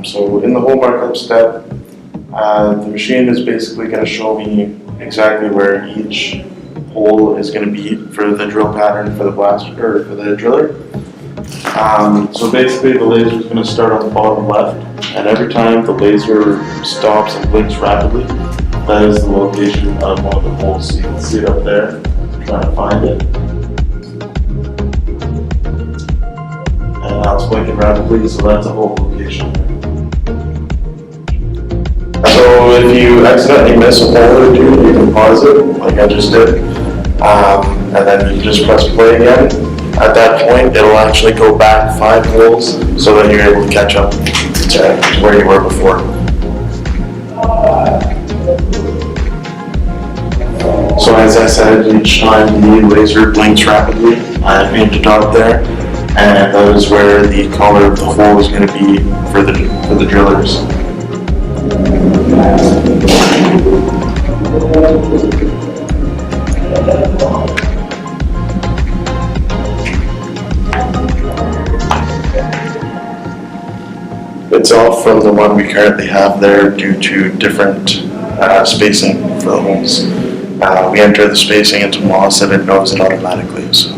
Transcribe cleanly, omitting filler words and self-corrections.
So in the hole markup step, the machine is basically going to show me exactly where each hole is going to be for the drill pattern for the blaster or for the driller. So basically the laser is going to start on the bottom left, and every time the laser stops and blinks rapidly, that is the location of one of the holes. So you can see it up there. I'm trying to find it. And now it's blinking rapidly, so that's a hole location. So if you accidentally miss a hole or two, you can pause it, like I just did, and then you just press play again. At that point, it'll actually go back 5 holes, so that you're able to catch up to where you were before. So as I said, each time the laser blinks rapidly, I paint a dot there, and that is where the color of the hole is going to be for the drillers. It's off from the one we currently have there due to different spacing for the holes. We enter the spacing into MOS and it knows it automatically. So.